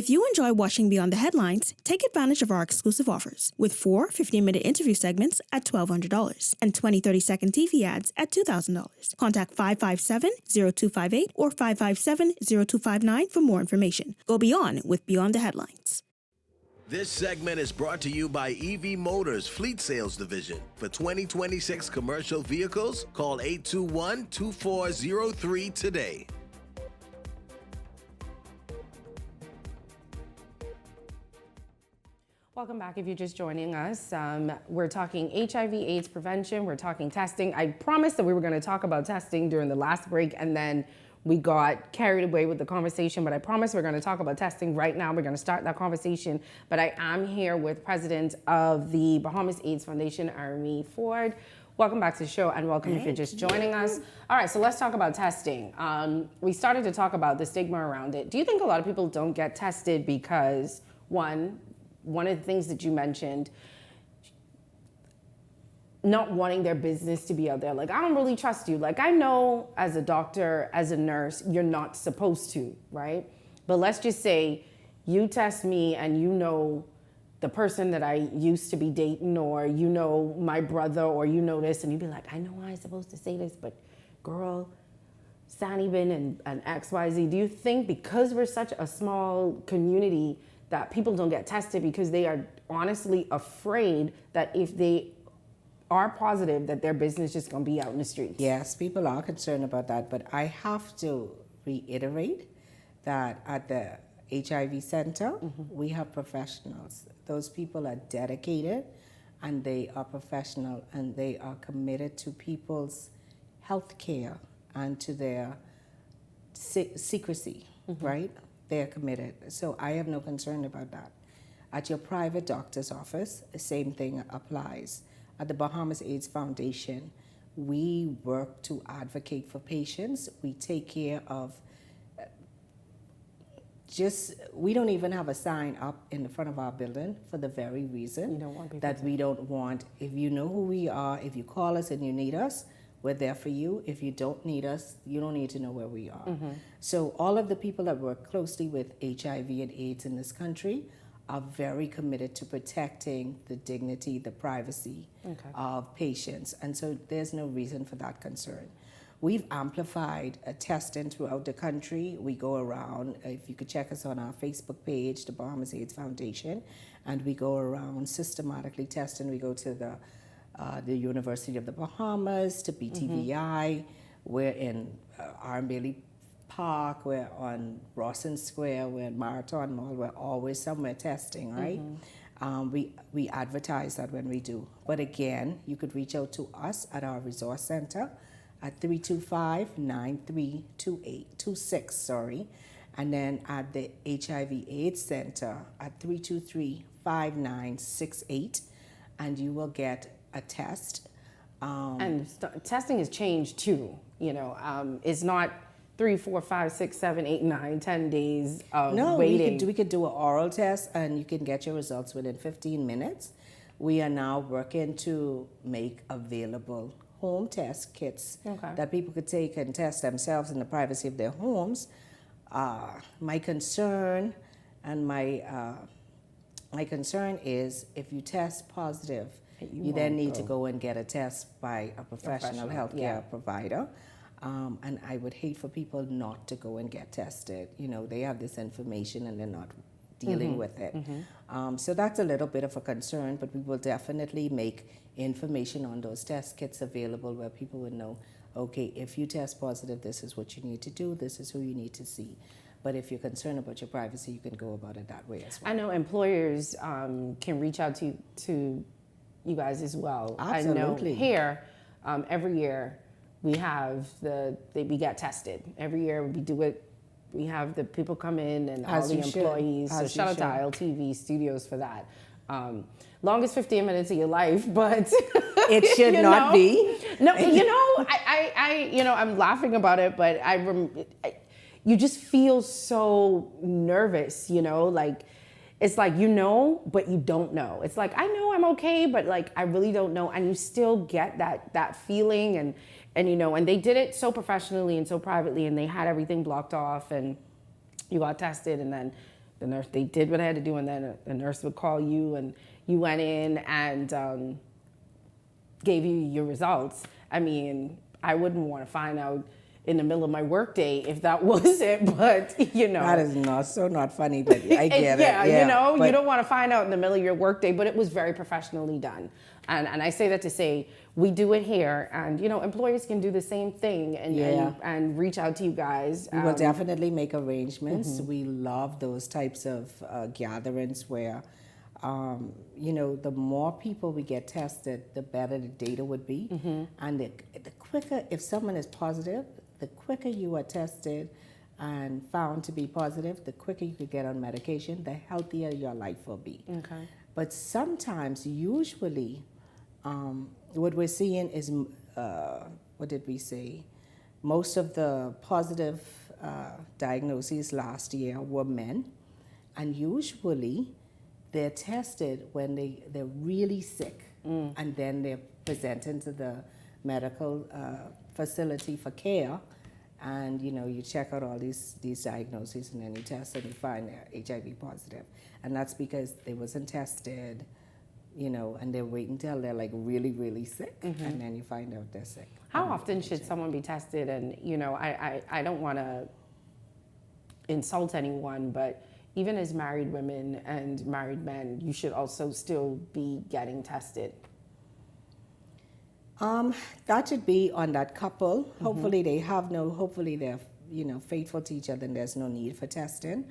R: If you enjoy watching Beyond the Headlines, take advantage of our exclusive offers with 4 15-minute interview segments at $1,200 and 20 30-second TV ads at $2,000. Contact 557-0258 or 557-0259 for more information. Go beyond with Beyond the Headlines.
S: This segment is brought to you by EV Motors Fleet Sales Division. For 2026 commercial vehicles, call 821-2403 today.
B: Welcome back if you're just joining us. We're talking HIV/AIDS prevention. We're talking testing. I promised that we were going to talk about testing during the last break, and then we got carried away with the conversation, but I promise we're going to talk about testing right now. We're going to start that conversation, but I am here with President of the Bahamas AIDS Foundation, Army Ford. Welcome back to the show, and welcome if you're just joining us. All right, so let's talk about testing. We started to talk about the stigma around it. Do you think a lot of people don't get tested because, one of the things that you mentioned, not wanting their business to be out there? Like, I don't really trust you. Like, I know as a doctor, as a nurse, you're not supposed to, right? But let's just say you test me and you know the person that I used to be dating, or you know my brother, or you know this, and you'd be like, I know I ain't supposed to say this, but girl, Sandy been and XYZ. Do you think because we're such a small community that people don't get tested because they are honestly afraid that if they are positive that their business is just going to be out in the streets?
F: Yes, people are concerned about that, but I have to reiterate that at the HIV Center, we have professionals. Those people are dedicated, and they are professional, and they are committed to people's health care and to their secrecy, right? They're committed. So I have no concern about that. At your private doctor's office, the same thing applies. At the Bahamas AIDS Foundation, we work to advocate for patients. We take care of we don't even have a sign up in the front of our building for the very reason that we don't want, if you know who we are, if you call us and you need us, we're there for you. If you don't need us, you don't need to know where we are. So all of the people that work closely with HIV and AIDS in this country are very committed to protecting the dignity, the privacy of patients. And so there's no reason for that concern. We've amplified testing throughout the country. We go around, if you could check us on our Facebook page, the Bahamas AIDS Foundation, and we go around systematically testing. We go to the University of the Bahamas, to BTVI. We're in Bailey Park, we're on Rawson Square, we're in Marathon Mall, we're always somewhere testing, right? We advertise that when we do. But again, you could reach out to us at our resource center at 325-9326, and then at the HIV AIDS Center at 323-5968, and you will get a test.
B: And testing has changed too. It's not 3, 4, 5, 6, 7, 8, 9, 10 days of waiting.
F: We could do an oral test and you can get your results within 15 minutes. We are now working to make available home test kits that people could take and test themselves in the privacy of their homes. My concern is if you test positive, you then need to go and get a test by a professional healthcare provider. And I would hate for people not to go and get tested. They have this information and they're not dealing with it. So that's a little bit of a concern, but we will definitely make information on those test kits available where people would know, okay, if you test positive, this is what you need to do, this is who you need to see. But if you're concerned about your privacy, you can go about it that way as well.
B: I know employers can reach out to you guys as well.
F: Absolutely.
B: I know here, every year, we have we get tested. Every year we do it. We have the people come in and all the employees. So shout out to ILTV Studios for that. Longest 15 minutes of your life, but
F: it should not be.
B: No, I'm laughing about it, but you just feel so nervous, like it's like but you don't know. It's like I know I'm okay, but like I really don't know, and you still get that feeling and they did it so professionally and so privately, and they had everything blocked off, and you got tested, and then the nurse, they did what I had to do, and then the nurse would call you, and you went in and gave you your results. I mean, I wouldn't want to find out in the middle of my workday if that was it, but you know.
F: That is not funny, but I get it.
B: Yeah, you know, you don't want to find out in the middle of your workday, but it was very professionally done. And I say that to say, we do it here, and you know, employers can do the same thing and reach out to you guys.
F: We will definitely make arrangements. We love those types of gatherings where, you know, the more people we get tested, the better the data would be. And the quicker, if someone is positive, the quicker you are tested and found to be positive, the quicker you could get on medication, the healthier your life will be.
B: Okay.
F: But sometimes, usually, what we're seeing is, what did we say? Most of the positive diagnoses last year were men, and usually they're tested when they're really sick, and then they're presented to the medical facility for care, and you know, you check out all these diagnoses, and then you test and you find they're HIV positive, and that's because they wasn't tested, you know, and they're waiting until they're like really, really sick, and then you find out they're sick.
B: How often should someone be tested? And you know, I don't want to insult anyone, but even as married women and married men, you should also still be getting tested.
F: That should be on that couple. Hopefully hopefully they're, you know, faithful to each other and there's no need for testing.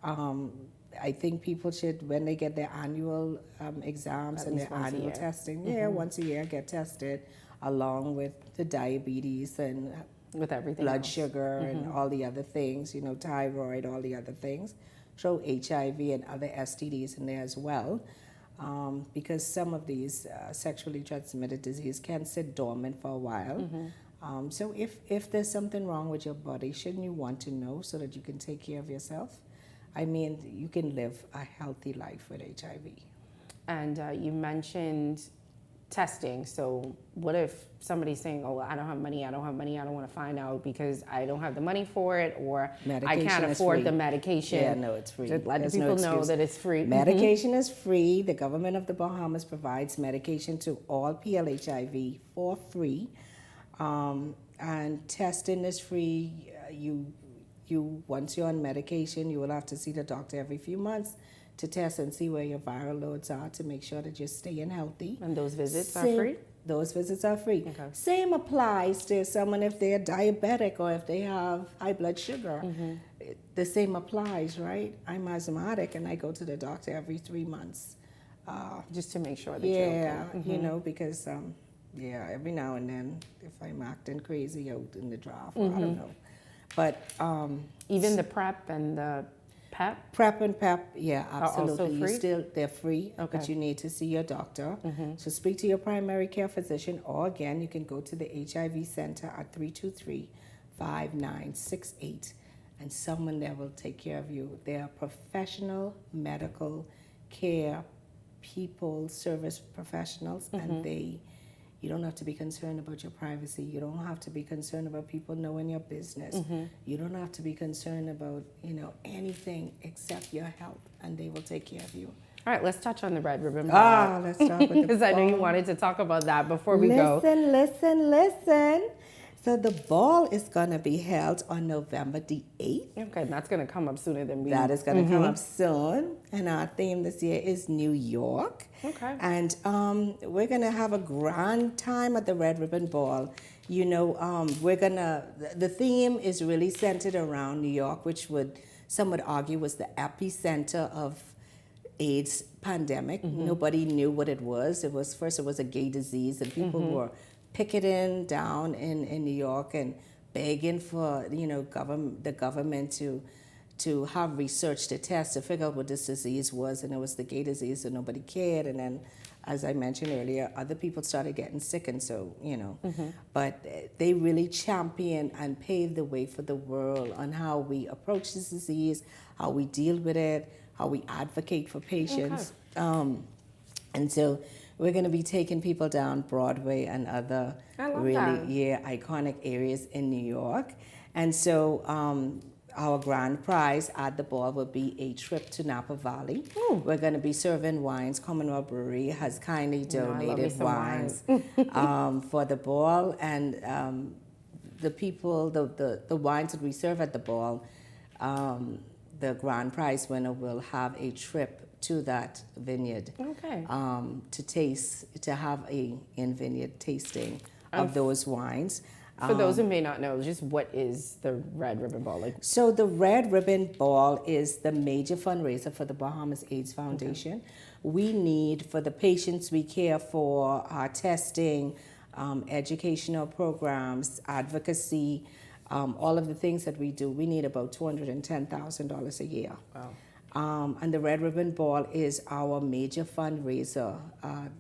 F: I think people should, when they get their annual exams and their annual testing, once a year get tested, along with the diabetes and
B: with everything
F: blood
B: else.
F: Sugar and all the other things, you know, thyroid, all the other things. Throw HIV and other STDs in there as well. Because some of these sexually transmitted disease can sit dormant for a while. So if there's something wrong with your body, shouldn't you want to know so that you can take care of yourself? I mean, you can live a healthy life with HIV.
B: And you mentioned testing. So what if somebody's saying, oh, I don't have money, I don't want to find out because I don't have the money for it, or
F: medication
B: I can't afford the medication.
F: Yeah, no, it's free.
B: Just let the people know that it's free.
F: Medication is free. The government of the Bahamas provides medication to all PLHIV for free. And testing is free. Once you're on medication, you will have to see the doctor every few months to test and see where your viral loads are to make sure that you're staying healthy.
B: And those visits are free?
F: Those visits are free.
B: Okay.
F: Same applies to someone if they're diabetic or if they have high blood sugar. The same applies, right? I'm asthmatic and I go to the doctor every 3 months.
B: Just to make sure that you're okay.
F: You know, because every now and then if I'm acting crazy out in the draft, I don't know. But
B: even the PrEP and the PEP?
F: PrEP and PEP, yeah, absolutely.
B: Are also free?
F: They're free, but you need to see your doctor. So speak to your primary care physician, or again, you can go to the HIV Center at 323-5968, and someone there will take care of you. They are professional medical care people, service professionals, and you don't have to be concerned about your privacy. You don't have to be concerned about people knowing your business. You don't have to be concerned about, you know, anything except your health, and they will take care of you.
B: All right, let's touch on the red ribbon ball.
F: Let's talk about the
B: because I know you wanted to talk about that before we go.
F: Listen. So the ball is going to be held on November the 8th.
B: Okay, that's going to come up sooner than we...
F: That is going to come up soon. And our theme this year is New York.
B: Okay.
F: And we're going to have a grand time at the Red Ribbon Ball. You know, the theme is really centered around New York, which some would argue was the epicenter of AIDS pandemic. Nobody knew what it was. It was a gay disease, and people were picketing down in New York and begging for, you know, the government to have research to test to figure out what this disease was, and it was the gay disease, so nobody cared. And then, as I mentioned earlier, other people started getting sick, and so, you know, but they really championed and paved the way for the world on how we approach this disease, how we deal with it, how we advocate for patients. And so we're going to be taking people down Broadway and other iconic areas in New York. And so our grand prize at the ball will be a trip to Napa Valley. We're going to be serving wines. Commonwealth Brewery has kindly donated wines for the ball, and the people, the wines that we serve at the ball, the grand prize winner will have a trip to that vineyard to have a in-vineyard tasting of those wines.
B: For those who may not know, just what is the Red Ribbon Ball like?
F: So the Red Ribbon Ball is the major fundraiser for the Bahamas AIDS Foundation. We need, for the patients we care for, our testing, educational programs, advocacy, all of the things that we do, we need about $210,000 a year. Wow. And the Red Ribbon Ball is our major fundraiser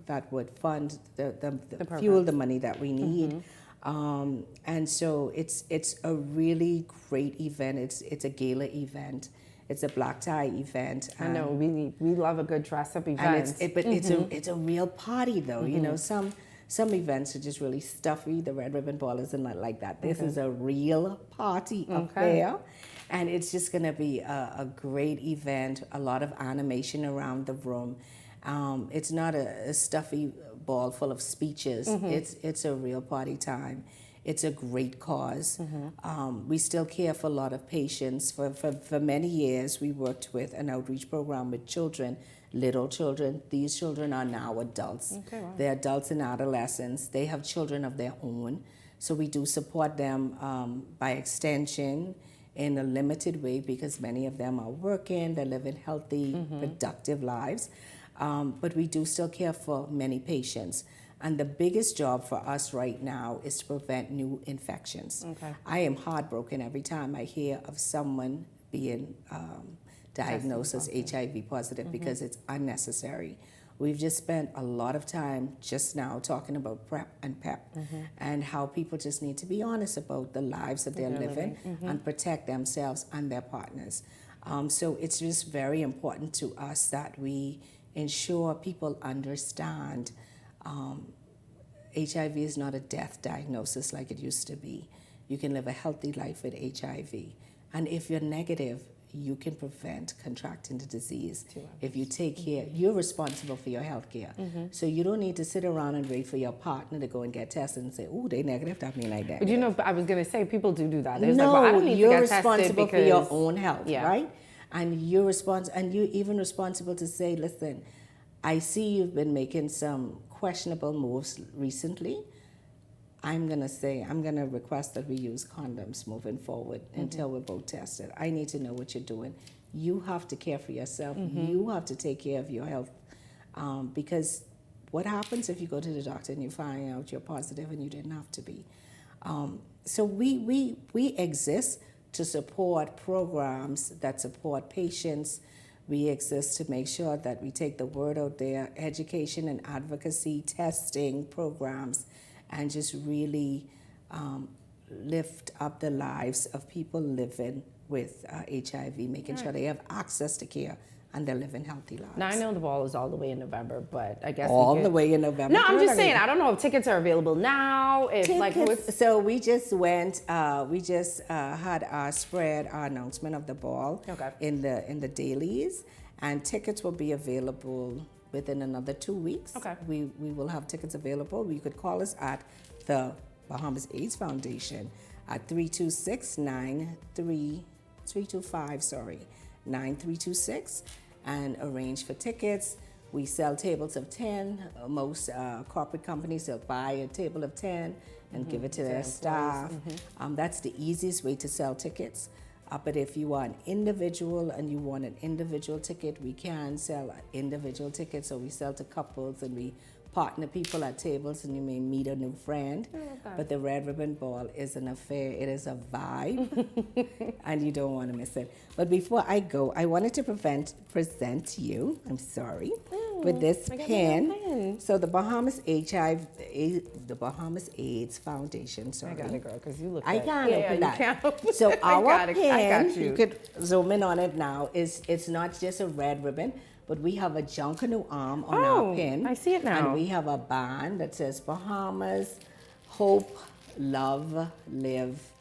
F: that would fund the fuel the money that we need. And so it's a really great event. It's a gala event. It's a black tie event.
B: I know we love a good dress up event.
F: And it's a real party though. You know, some events are just really stuffy. The Red Ribbon Ball isn't like that. This is a real party affair. And it's just going to be a great event. A lot of animation around the room. It's not a stuffy ball full of speeches. It's a real party time. It's a great cause. We still care for a lot of patients. For many years, we worked with an outreach program with children, little children. These children are now adults. They're adults and adolescents. They have children of their own. So we do support them by extension in a limited way because many of them are working, they're living healthy, productive lives. But we do still care for many patients. And the biggest job for us right now is to prevent new infections. I am heartbroken every time I hear of someone being diagnosed as HIV positive because it's unnecessary. We've just spent a lot of time just now talking about PrEP and PEP and how people just need to be honest about the lives that they're living and protect themselves and their partners. So it's just very important to us that we ensure people understand HIV is not a death diagnosis like it used to be. You can live a healthy life with HIV. And if you're negative, you can prevent contracting the disease. If you take care, you're responsible for your health care. So you don't need to sit around and wait for your partner to go and get tested and say, oh, they negative, that mean like that.
B: But you know, I was going to say, people do that. There's
F: no,
B: like, well, I don't need
F: you're
B: to get
F: responsible
B: tested
F: for your own health, right? And you're even responsible to say, listen, I see you've been making some questionable moves recently. I'm going to request that we use condoms moving forward until we're both tested. I need to know what you're doing. You have to care for yourself. You have to take care of your health. Because what happens if you go to the doctor and you find out you're positive and you didn't have to be? So we exist to support programs that support patients. We exist to make sure that we take the word out there, education and advocacy, testing programs, and just really lift up the lives of people living with HIV, making sure they have access to care and they're living healthy lives.
B: Now, I know the ball is all the way in November, but I guess
F: all the way in November.
B: No, I'm just saying, I don't know if tickets are available now.
F: So we just went, had our spread, our announcement of the ball in the dailies, and tickets will be available within another 2 weeks. We will have tickets available. You could call us at the Bahamas AIDS Foundation at 325-9326 and arrange for tickets. We sell tables of 10. Most corporate companies, they'll buy a table of 10 and give it to their staff. That's the easiest way to sell tickets. But if you are an individual and you want an individual ticket, we can sell individual tickets. So we sell to couples and we partner people at tables and you may meet a new friend. But the Red Ribbon Ball is an affair. It is a vibe and you don't want to miss it. But before I go, I wanted to present you, I'm sorry, with this pin. So the Bahamas AIDS Foundation, sorry.
B: I got it, girl, because you look
F: I can't open that. So our pin, you could zoom in on it now, it's not just a red ribbon, but we have a Junkanoo arm on our pin.
B: I see it now.
F: And we have a band that says Bahamas, Hope, Love, Live.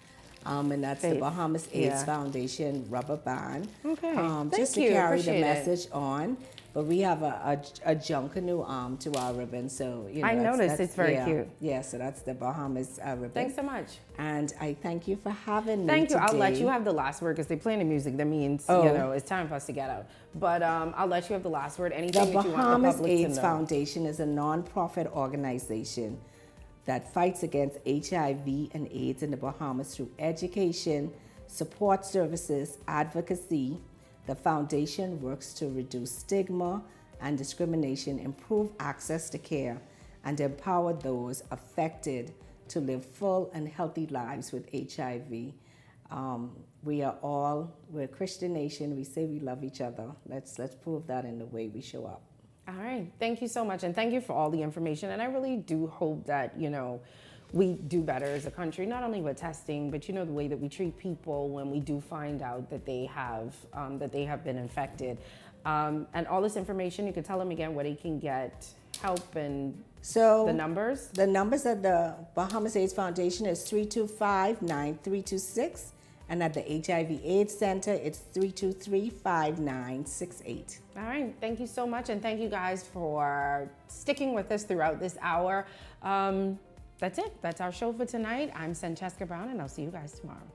F: And that's the Bahamas AIDS Foundation rubber band.
B: Okay,
F: just to carry the message on. But we have a Junkanoo arm to our ribbon, so you know.
B: I noticed it's very cute.
F: Yeah, so that's the Bahamas ribbon.
B: Thanks so much.
F: And I thank you for having me.
B: Thank you.
F: Today.
B: I'll let you have the last word because they play the music. That means you know it's time for us to get out. But I'll let you have the last word. Anything that you want the
F: Bahamas
B: public
F: AIDS
B: to know.
F: Foundation is a non-profit organization that fights against HIV and AIDS in the Bahamas through education, support services, advocacy. The foundation works to reduce stigma and discrimination, improve access to care, and empower those affected to live full and healthy lives with HIV. We're a Christian nation. We say we love each other. Let's prove that in the way we show up.
B: All right. Thank you so much. And thank you for all the information. And I really do hope that, you know, we do better as a country, not only with testing, but, you know, the way that we treat people when we do find out that they have been infected. And all this information, you can tell them again where they can get help and the numbers.
F: The numbers at the Bahamas AIDS Foundation is 325-9326. And at the HIV AIDS Center, it's 323-5968.
B: All right. Thank you so much. And thank you guys for sticking with us throughout this hour. That's it. That's our show for tonight. I'm Francesca Brown, and I'll see you guys tomorrow.